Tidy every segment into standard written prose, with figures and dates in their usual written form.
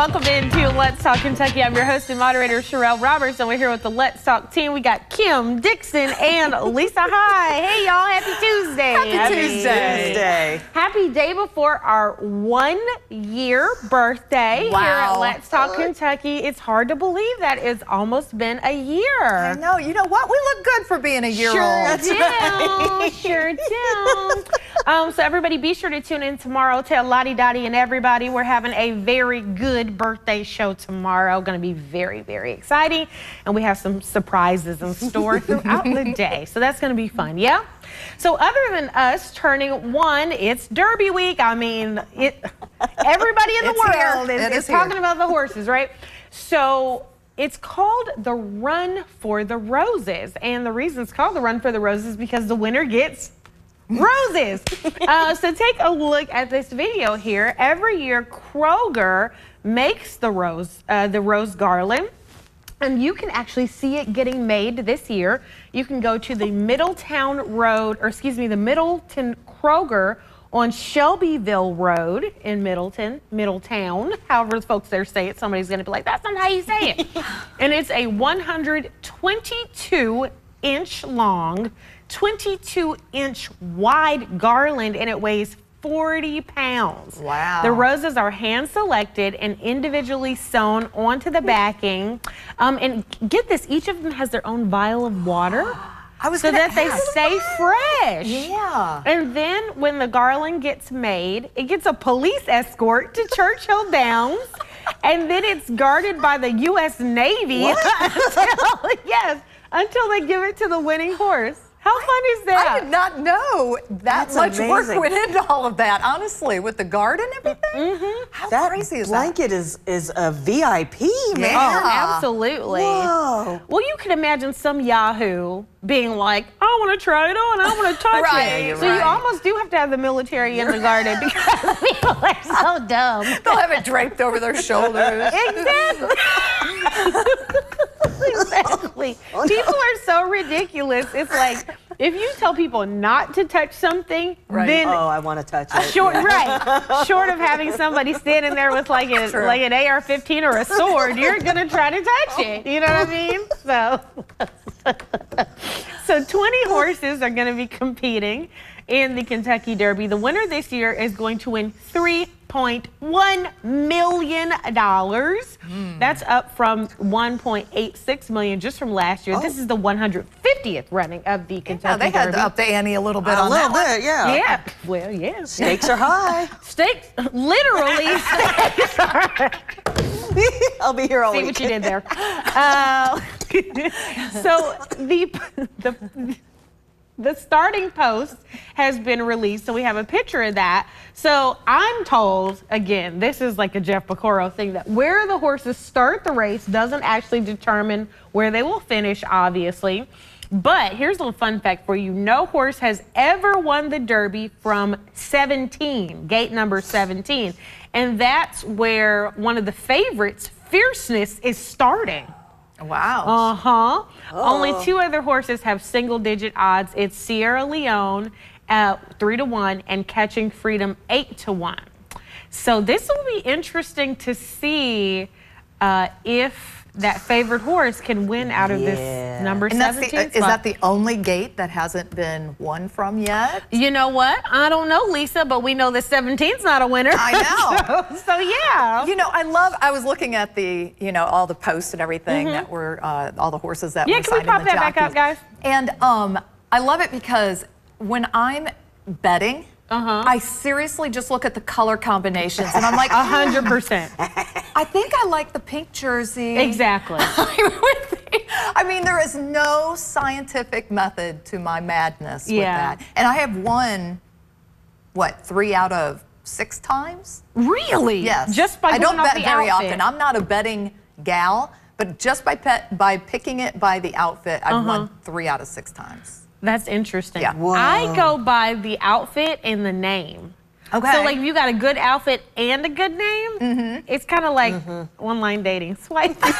Welcome into Let's Talk Kentucky. I'm your host and moderator, Sherelle Roberts, and we're here with the Let's Talk team. We got Kim, Dixon, and Lisa. Hi. Hey, y'all. Happy Tuesday. Happy Tuesday. Happy day before our 1-year birthday here at Let's Talk Kentucky. It's hard to believe that it's almost been a year. I know. You know what? We look good for being a year old. Sure do. So everybody be sure to tune in tomorrow. Tell Lottie Dottie and everybody we're having a very good birthday show tomorrow. Going to be very, very exciting. And we have some surprises in store throughout the day. So that's going to be fun. Yeah? So other than us turning 1, it's Derby week. I mean, everybody in the world is talking about the horses, right? So it's called the Run for the Roses. And the reason it's called the Run for the Roses is because the winner gets roses. So take a look at this video here. Every year, Kroger makes the rose garland, and you can actually see it getting made this year. You can go to the Middletown Kroger on Shelbyville Road in Middletown, however the folks there say it. Somebody's going to be like, that's not how you say it. And it's a 122-inch long, 22-inch wide garland, and it weighs 40 pounds. Wow. The roses are hand selected and individually sewn onto the backing. And get this, each of them has their own vial of water so that they stay fresh. Yeah. And then when the garland gets made, it gets a police escort to Churchill Downs. And then it's guarded by the U.S. Navy until they give it to the winning horse. How fun is that? I did not know that much work went into all of that, honestly, with the guard and everything. How crazy is that? That blanket is a VIP, man. Oh, absolutely. Whoa. Well, you can imagine some Yahoo being like, I want to try it on, I want to touch it. So you almost do have to have the military in the garden because people are so dumb. They'll have it draped over their shoulders. Exactly. Exactly. People are so ridiculous. It's like, if you tell people not to touch something, then I want to touch it. Short of having somebody standing there with like an AR-15 or a sword, you're gonna try to touch it. You know what I mean? So 20 horses are gonna be competing in the Kentucky Derby. The winner this year is going to win $3.1 million. That's up from $1.86 million just from last year. This is the 150th running of the Kentucky Derby. They had Derby. to up the ante a little bit on that one. Yeah. Well, yeah. Stakes are high. Stakes, literally. I'll be here all See week. what you did there. So the starting post has been released, so we have a picture of that. So I'm told, again, this is like a Jeff Picoro thing, that where the horses start the race doesn't actually determine where they will finish, obviously. But here's a little fun fact for you. No horse has ever won the Derby from 17, gate number 17. And that's where one of the favorites, Fierceness, is starting. Wow. Only 2 other horses have single-digit odds. It's Sierra Leone, 3-1, and Catching Freedom, 8-1. So this will be interesting to see if that favorite horse can win out of this number 17 spot. Is that the only gate that hasn't been won from yet? You know what? I don't know, Lisa, but we know that 17's not a winner. I know. so yeah. You know, I was looking at the, all the posts and everything that were, all the horses that were signed. Yeah, can we pop that back up, guys? And I love it because when I'm betting, I seriously just look at the color combinations and I'm like, 100%. I think I like the pink jersey. Exactly. I mean, there is no scientific method to my madness with that. And I have won, 3 out of 6 times? Really? Yes. Just by I don't going off bet the very outfit. often. I'm not a betting gal, but just by picking it by the outfit, I've won 3 out of 6 times. That's interesting. Yeah. Whoa. I go by the outfit and the name. Okay. So like if you got a good outfit and a good name, it's kind of like online dating. Swipe. Got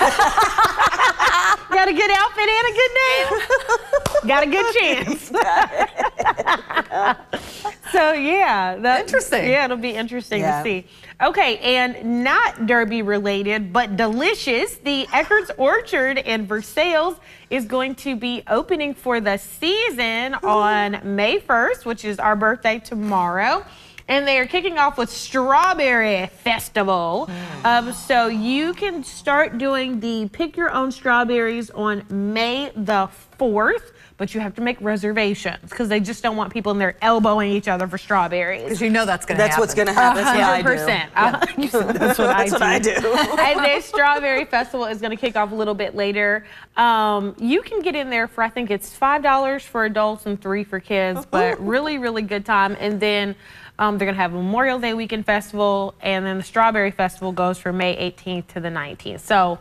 a good outfit and a good name? Got a good chance. So yeah, Interesting. Yeah, it'll be interesting Yeah. to see. Okay, and not Derby related, but delicious. The Eckert's Orchard in Versailles is going to be opening for the season on May 1st, which is our birthday tomorrow. And they are kicking off with Strawberry Festival. So you can start doing the pick your own strawberries on May the 4th, but you have to make reservations because they just don't want people in there elbowing each other for strawberries. Because you know that's going to happen. That's what's going to happen. That's what I do. 100%. That's what I do. And the Strawberry Festival is going to kick off a little bit later. You can get in there for, I think it's $5 for adults and $3 for kids, but really, really good time. And then they're going to have a Memorial Day weekend festival, and then the Strawberry Festival goes from May 18th to the 19th. So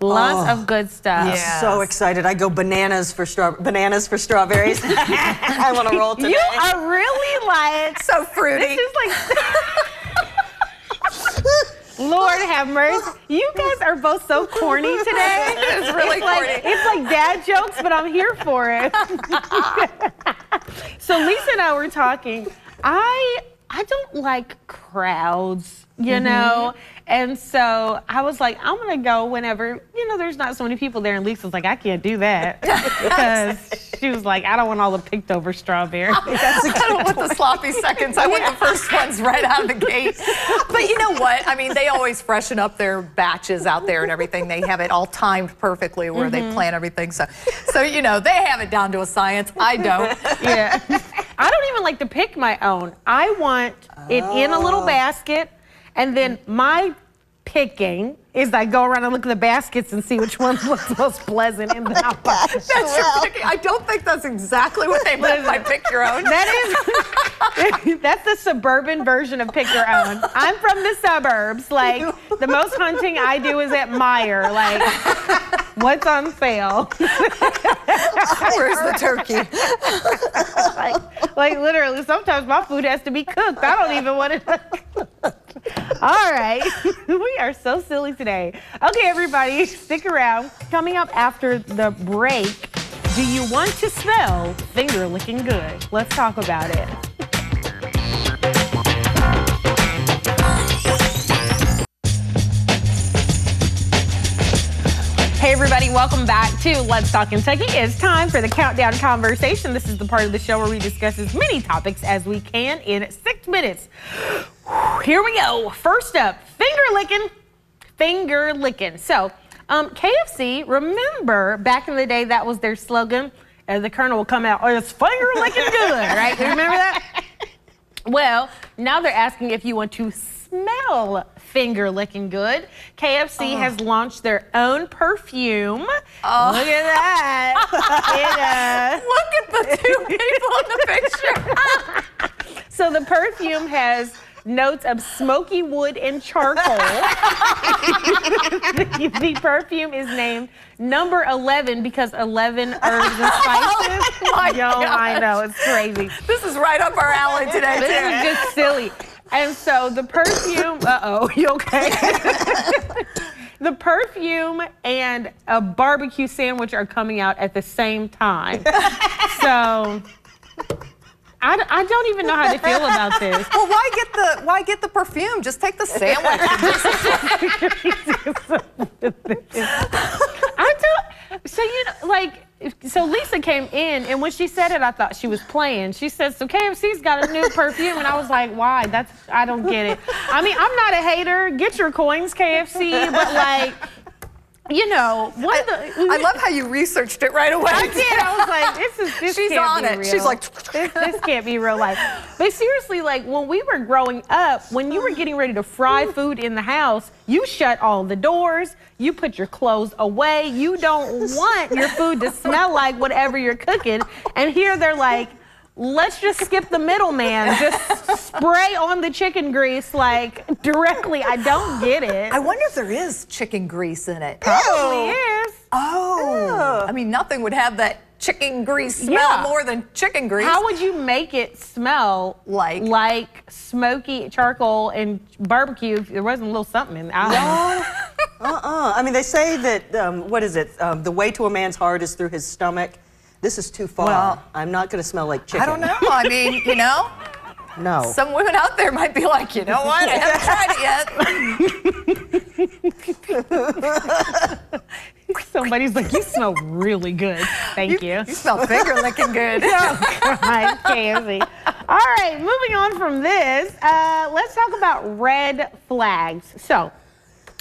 lots of good stuff. Yeah. So excited. I go bananas for strawberries. I want to roll today. You are really like, so fruity. this is like, Lord have mercy. You guys are both so corny today. It's really corny. It's like dad jokes, but I'm here for it. So Lisa and I were talking. I don't like crowds, you know? And so I was like, I'm going to go whenever, there's not so many people there. And Lisa's like, I can't do that. Because she was like, I don't want all the picked over strawberries. I don't want the sloppy seconds. I want the first ones right out of the gate. But you know what? I mean, they always freshen up their batches out there and everything. They have it all timed perfectly where they plan everything. So they have it down to a science. I don't. Yeah. I don't even like to pick my own. I want it in a little basket, and then my picking is I go around and look at the baskets and see which one looks most pleasant, and then I'll buy it. That's your picking. I don't think that's exactly what they meant by pick your own. That's the suburban version of pick your own. I'm from the suburbs. Like, the most hunting I do is at Meijer. Like, what's on sale? Where's the turkey? like literally, sometimes my food has to be cooked. I don't even want it. All right. We are so silly today. Okay, everybody, stick around. Coming up after the break, do you want to smell finger licking good? Let's talk about it. Hey everybody, welcome back to Let's Talk Kentucky. It's time for the Countdown Conversation. This is the part of the show where we discuss as many topics as we can in 6 minutes. Here we go. First up, finger licking. So, KFC, remember back in the day that was their slogan? And the Colonel will come out, it's finger licking good, right? You remember that? Well, now they're asking if you want to smell finger licking good. KFC has launched their own perfume. Look at that. Look at the two people in the picture. So the perfume has notes of smoky wood and charcoal. The perfume is named number 11 because 11 herbs and spices. Oh my gosh. I know, it's crazy. This is right up our alley today, This too. is just silly. And so the perfume, you okay? The perfume and a barbecue sandwich are coming out at the same time. So I don't even know how to feel about this. Well, why get the perfume? Just take the sandwich. So Lisa came in, and when she said it, I thought she was playing. She said, so KFC's got a new perfume, and I was like, why? I don't get it. I mean, I'm not a hater. Get your coins, KFC, but like, I love how you researched it right away. I did. I was like, this She's can't on be it. real. She's like, this can't be real life. But seriously, like when we were growing up, when you were getting ready to fry food in the house, you shut all the doors, you put your clothes away. You don't want your food to smell like whatever you're cooking. And here they're like, let's just skip the middleman. Just spray on the chicken grease like directly. I don't get it. I wonder if there is chicken grease in it. Probably is. Oh. I mean, nothing would have that chicken grease smell Yeah. more than chicken grease. How would you make it smell like smoky charcoal and barbecue if there wasn't a little something in it? I don't know. I mean, they say that, the way to a man's heart is through his stomach. This is too far. Well, I'm not going to smell like chicken. I don't know. I mean, No. Some women out there might be like, you know what? I haven't tried it yet. Somebody's like, you smell really good. Thank you. You smell finger licking good. Oh, God, KFC. All right, moving on from this, let's talk about red flags. So,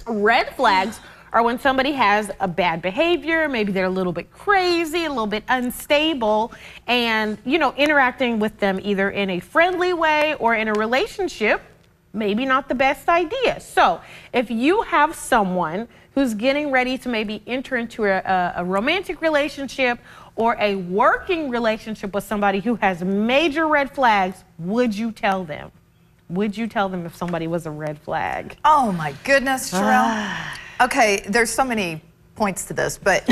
red flags are when somebody has a bad behavior, maybe they're a little bit crazy, a little bit unstable, and, interacting with them either in a friendly way or in a relationship, maybe not the best idea. So, if you have someone who's getting ready to maybe enter into a romantic relationship or a working relationship with somebody who has major red flags, would you tell them? Would you tell them if somebody was a red flag? Oh my goodness, Sherelle. Okay, there's so many points to this, but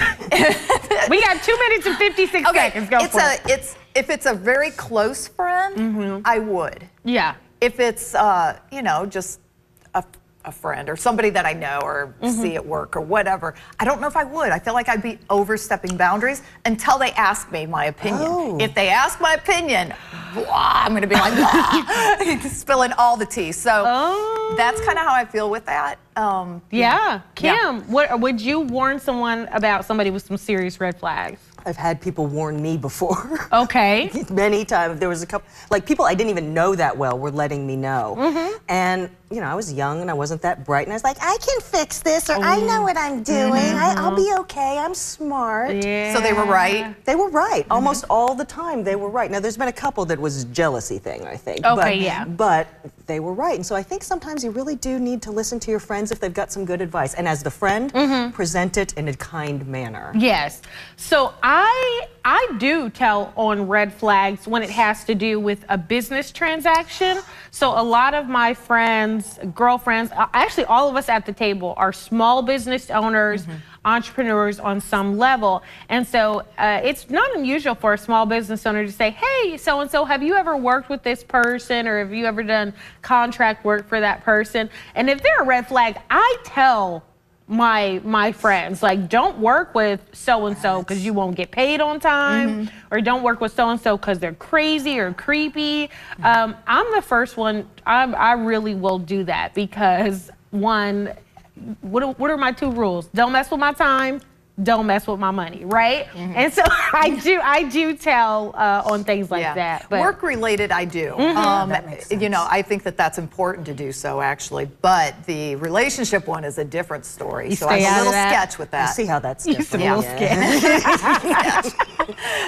we got 2 minutes and 56 seconds. Go for it. If it's a very close friend, I would. Yeah. If it's just a friend or somebody that I know or see at work or whatever, I don't know if I would. I feel like I'd be overstepping boundaries until they ask me my opinion. Oh. If they ask my opinion, I'm going to be like, spilling all the tea. So that's kind of how I feel with that. Yeah. Kim, what would you warn someone about somebody with some serious red flags? I've had people warn me before. Okay. Many times. There was a couple, like people I didn't even know that well were letting me know. And, I was young and I wasn't that bright. And I was like, I can fix this, or I know what I'm doing. I'll be okay. I'm smart. Yeah. So they were right? They were right. Almost all the time they were right. Now, there's been a couple that was a jealousy thing, I think. Okay, But they were right. And so I think sometimes you really do need to listen to your friends if they've got some good advice. And as the friend, present it in a kind manner. Yes. So I do tell on red flags when it has to do with a business transaction. So a lot of my friends, girlfriends, actually all of us at the table are small business owners, entrepreneurs on some level. And so it's not unusual for a small business owner to say, hey, so-and-so, have you ever worked with this person, or have you ever done contract work for that person? And if they're a red flag, I tell my friends, like, don't work with so-and-so because you won't get paid on time, or don't work with so-and-so because they're crazy or creepy. I'm the first one, I really will do that because, one, what are my 2 rules? Don't mess with my time, don't mess with my money, right? And so I do tell on things like that. But work related, I do. That makes sense. I think that's important to do so, actually. But the relationship one is a different story. You So stay I'm out a of little that? sketch with that. I see how that's Just different. a little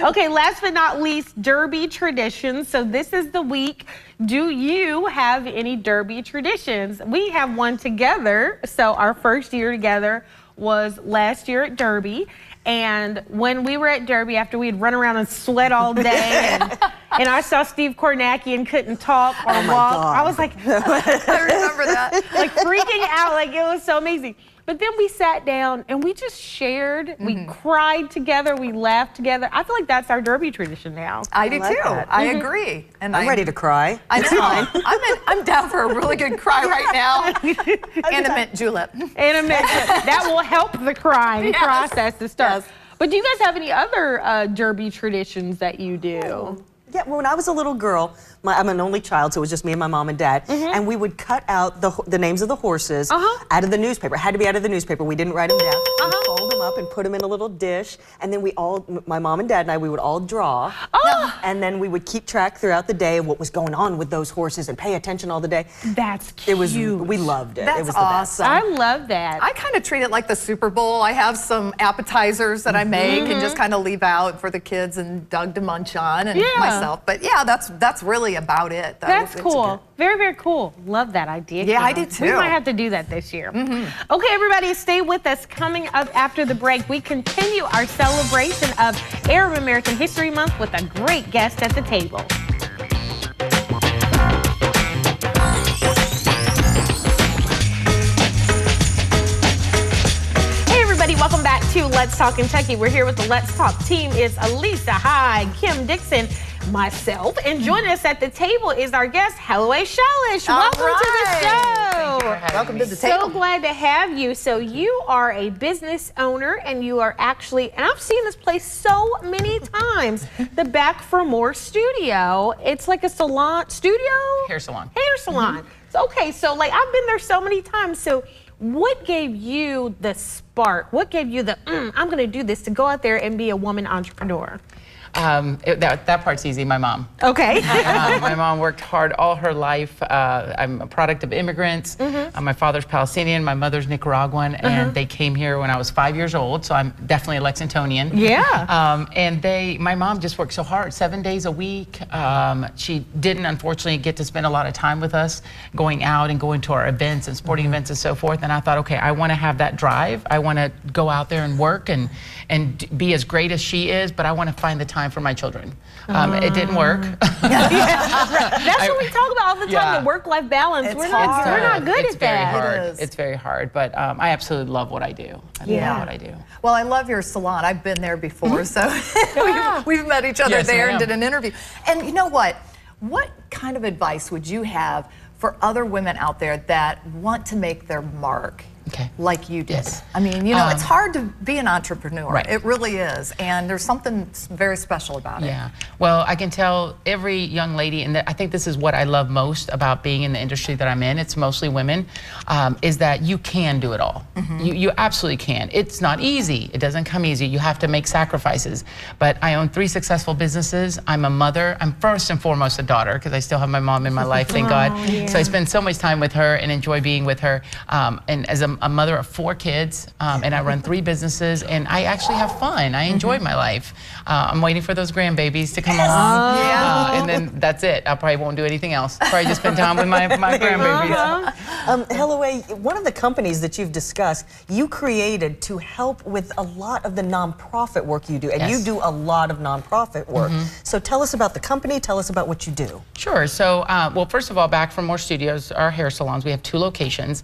Okay, last but not least, Derby traditions. So this is the week. Do you have any Derby traditions? We have one together. So our first year together was last year at Derby. And when we were at Derby, after we'd run around and sweat all day, and I saw Steve Kornacki and couldn't talk or walk, God. I was like, I remember that. like freaking out, like it was so amazing. But then we sat down and we just shared, we cried together, we laughed together. I feel like that's our Derby tradition now. I do like too. that. I agree. And I'm ready to cry. I know. I'm down for a really good cry right now. And a mint julep. And that will help the crying Yes. process to start. Yes. But do you guys have any other Derby traditions that you do? Yeah, well, when I was a little girl, I'm an only child, so it was just me and my mom and dad, and we would cut out the names of the horses out of the newspaper. It had to be out of the newspaper. We didn't write them down. We'd fold them up and put them in a little dish, and then my mom and dad and I, we would all draw, and then we would keep track throughout the day of what was going on with those horses and pay attention all the day. That's cute. We loved it. That's it was the best. awesome. I love that. I kind of treat it like the Super Bowl. I have some appetizers that I make and just kind of leave out for the kids and Doug to munch on and myself. But yeah, that's really about it. That's cool. Very, very cool. Love that idea. Yeah, I Kim. do too. We might have to do that this year. Okay, everybody, stay with us. Coming up after the break, we continue our celebration of Arab American History Month with a great guest at the table. Welcome back to Let's Talk Kentucky. We're here with the Let's Talk team. It's Alisa, hi, Kim Dixon. myself. And joining us at the table is our guest, Holloway Shalish. Welcome to the show. Welcome to the table. So glad to have you. So you are a business owner, and you are actually, and I've seen this place so many times, the Back for More studio. It's like a salon studio? Hair salon. Hair salon. So, okay, so like I've been there so many times. So what gave you the spark? What gave you the, I'm going to do this, to go out there and be a woman entrepreneur? That part's easy, my mom. Okay. My mom worked hard all her life. I'm a product of immigrants. My father's Palestinian, my mother's Nicaraguan, and they came here when I was 5 years old, so I'm definitely a Lexingtonian. Yeah. And my mom just worked so hard, 7 days a week. She didn't, unfortunately, get to spend a lot of time with us, going out and going to our events and sporting events and so forth. And I thought, okay, I want to have that drive. I want to go out there and work and be as great as she is, but I want to find the time for my children. It didn't work. That's what we talk about all the time, the work-life balance. We're not good at that. It's very hard, but I absolutely love what I do. I love what I do. Well, I love your salon. I've been there before, so we've met each other there and did an interview. And you know what? What kind of advice would you have for other women out there that want to make their mark like you did? Yes. I mean, you know, it's hard to be an entrepreneur. Right. It really is. And there's something very special about it. Yeah. Well, I can tell every young lady, and I think this is what I love most about being in the industry that I'm in, it's mostly women, is that you can do it all. You absolutely can. It's not easy. It doesn't come easy. You have to make sacrifices. But I own 3 successful businesses. I'm a mother. I'm first and foremost a daughter, because I still have my mom in my life, thank God. Yeah. So I spend so much time with her and enjoy being with her. And as a mother of 4 kids, and I run 3 businesses, and I actually have fun. I enjoy my life. I'm waiting for those grandbabies to come along, and then that's it. I probably won't do anything else. Probably just spend time with my grandbabies. Holloway, one of the companies that you've discussed, you created to help with a lot of the nonprofit work you do, and you do a lot of nonprofit work. So tell us about the company, tell us about what you do. Sure. So, well, first of all, Back for More Studios, our hair salons, we have 2 locations.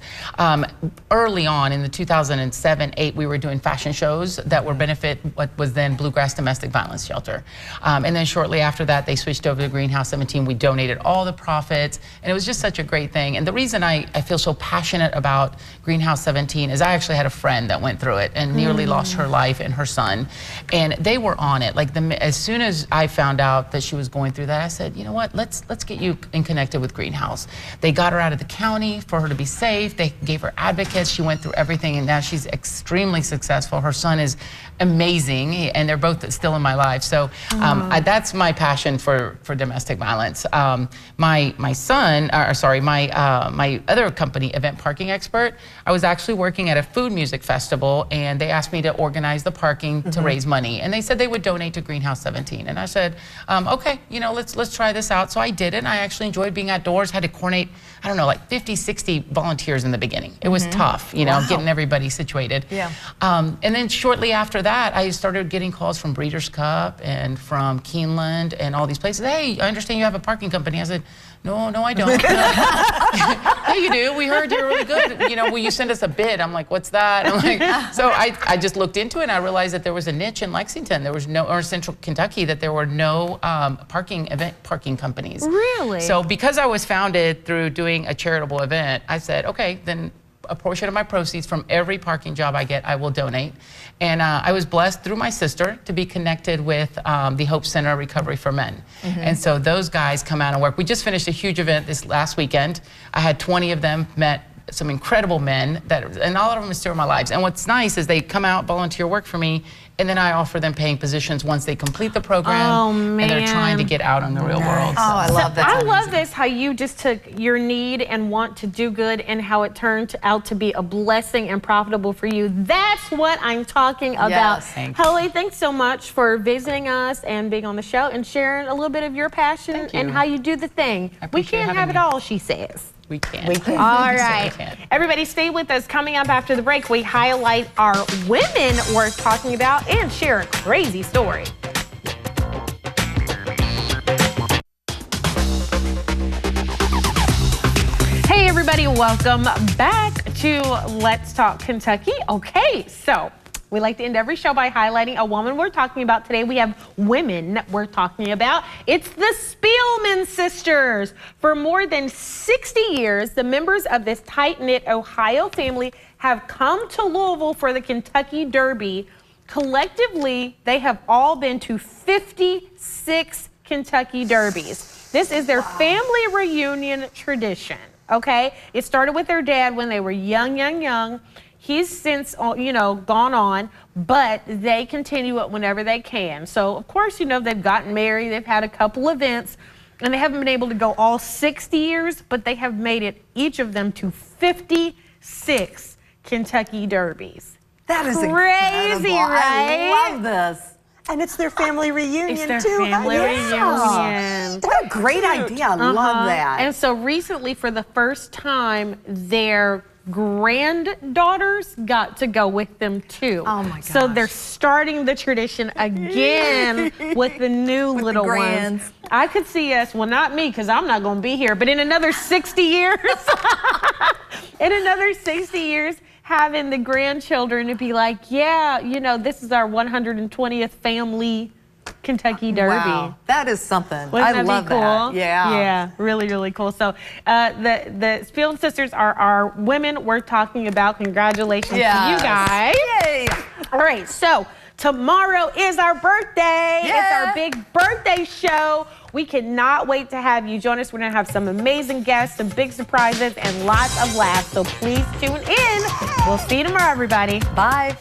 Early on in the 2007-8, we were doing fashion shows that were benefit what was then Bluegrass Domestic Violence Shelter. And then shortly after that, they switched over to Greenhouse 17. We donated all the profits, and it was just such a great thing. And the reason I feel so passionate about Greenhouse 17 is I actually had a friend that went through it and nearly lost her life and her son. And they were on it. Like as soon as I found out that she was going through that, I said, you know what, let's get you connected with Greenhouse. They got her out of the county for her to be safe. They gave her advocates. She went through everything, and now she's extremely successful. Her son is amazing, and they're both still in my life. So that's my passion for domestic violence. My son, my other company, Event Parking Expert, I was actually working at a food music festival, and they asked me to organize the parking to raise money, and they said they would donate to Greenhouse 17, and I said, okay, you know, let's try this out. So I did it, and I actually enjoyed being outdoors. Had to coordinate, I don't know, like 50, 60 volunteers in the beginning. It was tough, you know, getting everybody situated. Yeah. And then shortly after that, I started getting calls from Breeders' Cup and from Keeneland and all these places. Hey, I understand you have a parking company. I said, no, I don't. Yeah, you do. We heard you're really good. You know, will you send us a bid? I'm like, what's that? I'm like, so I just looked into it, and I realized that there was a niche in Lexington. There was no, or Central Kentucky, that there were no event parking companies. Really? So because I was founded through doing a charitable event, I said, okay, then a portion of my proceeds from every parking job I get, I will donate. And I was blessed through my sister to be connected with the Hope Center Recovery for Men. And so those guys come out and work. We just finished a huge event this last weekend. I had 20 of them, met some incredible men, and all of them are still in my lives. And what's nice is they come out, volunteer work for me, and then I offer them paying positions once they complete the program, and they're trying to get out in the real world. Oh, I love that. I love this, how you just took your need and want to do good, and how it turned out to be a blessing and profitable for you. That's what I'm talking about. Yes. Holloway, thanks so much for visiting us and being on the show and sharing a little bit of your passion and how you do the thing. We can't have it all, she says. We can. We can. All right. Everybody stay with us. Coming up after the break, we highlight our women worth talking about and share a crazy story. Hey, everybody. Welcome back to Let's Talk Kentucky. Okay, so We like to end every show by highlighting a woman we're talking about. Today we have women we're talking about. It's the Spielman sisters. For more than 60 years, the members of this tight-knit Ohio family have come to Louisville for the Kentucky Derby. Collectively, they have all been to 56 Kentucky Derbies. This is their family reunion tradition, okay? It started with their dad when they were young. He's since, gone on, but they continue it whenever they can. So, of course, they've gotten married, they've had a couple events, and they haven't been able to go all 60 years, but they have made it, each of them, to 56 Kentucky Derbies. That is crazy, incredible. right? I love this. And it's their family reunion, It's their too. family Yeah. reunion. What a great idea. I love that. And so recently, for the first time, their granddaughters got to go with them too. Oh my gosh. So they're starting the tradition again with the new little grands. ones. I could see us, well, not me, because I'm not going to be here, but in another 60 years, having the grandchildren to be like, this is our 120th family Kentucky Derby. Wow, that is something. Wouldn't I that love be cool? that. Yeah. Yeah, really, really cool. So the Spielman sisters are our women we're talking about. Congratulations to you guys. Yay. All right, so tomorrow is our birthday. Yeah. It's our big birthday show. We cannot wait to have you join us. We're going to have some amazing guests, some big surprises, and lots of laughs. So please tune in. We'll see you tomorrow, everybody. Bye.